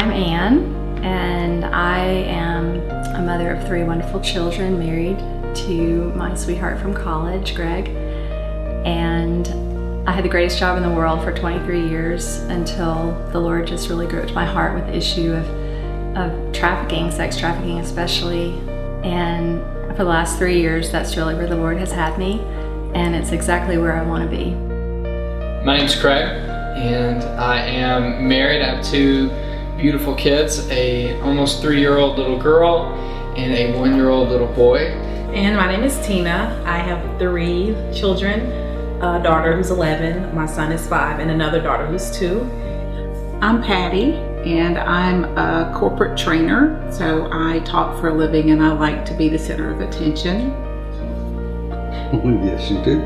I'm Ann, and I am a mother of 3 wonderful children, married to my sweetheart from college, Greg. And I had the greatest job in the world for 23 years until the Lord just really gripped my heart with the issue of trafficking, sex trafficking especially. And for the last 3 years, that's really where the Lord has had me, and it's exactly where I want to be. My name's Craig, and I am married. I have 2 beautiful kids, a almost 3-year-old little girl and a 1-year-old little boy. And my name is Tina. I have 3 children, a daughter who's 11, my son is 5, and another daughter who's 2. I'm Patty, and I'm a corporate trainer, so I talk for a living and I like to be the center of attention. Yes, you do.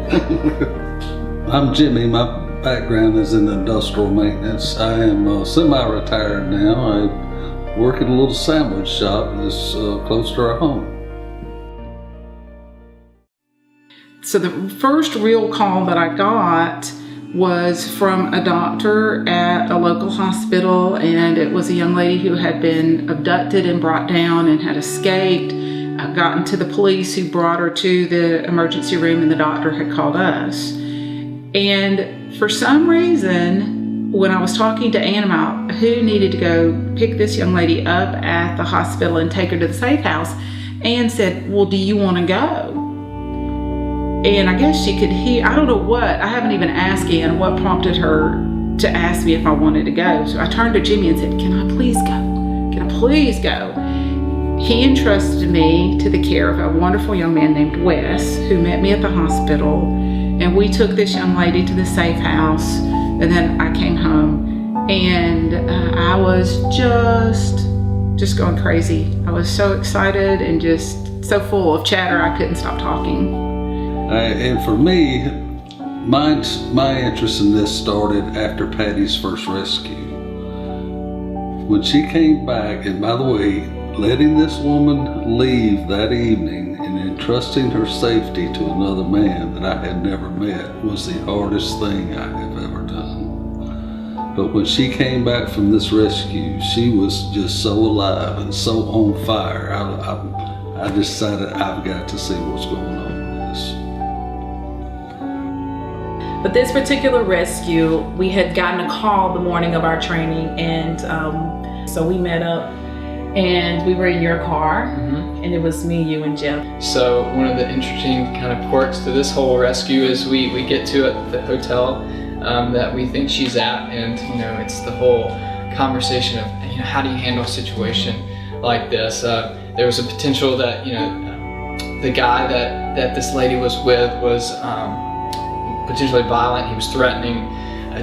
I'm Jimmy. My background is in industrial maintenance. I am semi-retired now. I work at a little sandwich shop that's close to our home. So the first real call that I got was from a doctor at a local hospital, and it was a young lady who had been abducted and brought down and had escaped. I got into the police, who brought her to the emergency room, and the doctor had called us. And for some reason, when I was talking to Ann about who needed to go pick this young lady up at the hospital and take her to the safe house, Ann said, "Well, do you want to go?" And I guess she could hear, I don't know what, I haven't even asked Ann what prompted her to ask me if I wanted to go. So I turned to Jimmy and said, "Can I please go? Can I please go?" He entrusted me to the care of a wonderful young man named Wes, who met me at the hospital. And we took this young lady to the safe house, and then I came home, and I was just going crazy. I was so excited and just so full of chatter I couldn't stop talking. And for me, my interest in this started after Patty's first rescue. When she came back, and by the way, letting this woman leave that evening and entrusting her safety to another man that I had never met was the hardest thing I have ever done. But when she came back from this rescue, she was just so alive and so on fire. I decided I've got to see what's going on with this. But this particular rescue, we had gotten a call the morning of our training, and so we met up, and we were in your car, and it was me, you, and Jeff. So one of the interesting kind of quirks to this whole rescue is we get to at the hotel that we think she's at, and it's the whole conversation of how do you handle a situation like this. There was a potential that the guy that this lady was with was potentially violent. He was threatening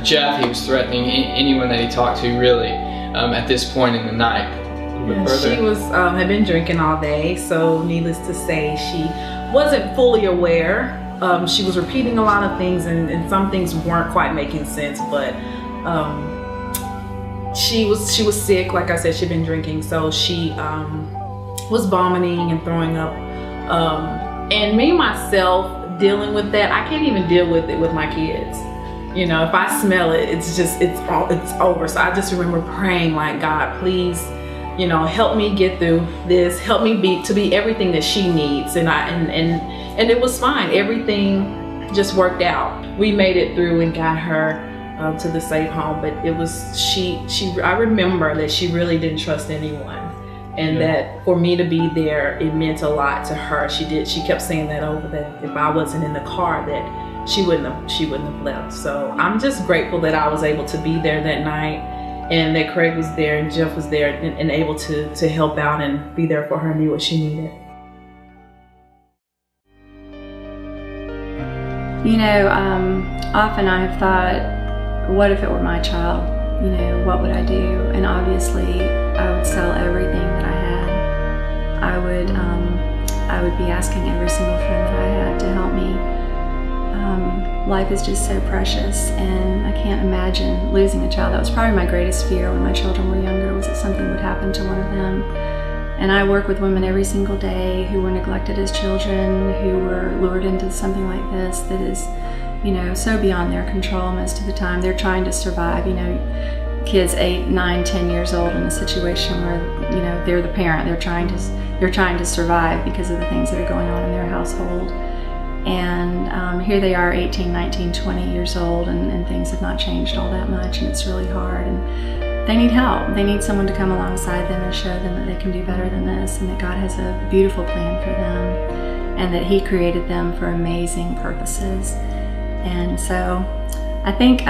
Jeff. He was threatening anyone that he talked to, really, at this point in the night. She was had been drinking all day, so needless to say, she wasn't fully aware. She was repeating a lot of things, and some things weren't quite making sense. But she was sick. Like I said, she'd been drinking, so she was vomiting and throwing up. And me myself dealing with that, I can't even deal with it with my kids. If I smell it, it's over. So I just remember praying, like, God, please, help me get through this. Help me be everything that she needs. And it was fine. Everything just worked out. We made it through and got her to the safe home. But it was I remember that she really didn't trust anyone, and that for me to be there, it meant a lot to her. She kept saying that over, that if I wasn't in the car, that she wouldn't have left. So I'm just grateful that I was able to be there that night, and that Craig was there and Jeff was there and able to help out and be there for her and be what she needed. Often I have thought, what if it were my child? What would I do? And obviously I would sell everything that I had. I would be asking every single friend that I had to help me. Life is just so precious, and I can't imagine losing a child. That was probably my greatest fear when my children were younger, was that something would happen to one of them. And I work with women every single day who were neglected as children, who were lured into something like this that is, so beyond their control most of the time. They're trying to survive, kids 8, 9, 10 years old in a situation where, you know, they're the parent. They're trying to survive because of the things that are going on in their household. And here they are 18, 19, 20 years old, and things have not changed all that much, and it's really hard. And they need help. They need someone to come alongside them and show them that they can do better than this, and that God has a beautiful plan for them, and that He created them for amazing purposes. And so I think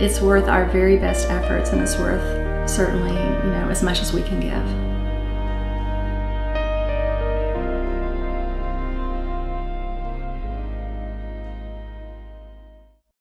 it's worth our very best efforts, and it's worth certainly, you know, as much as we can give.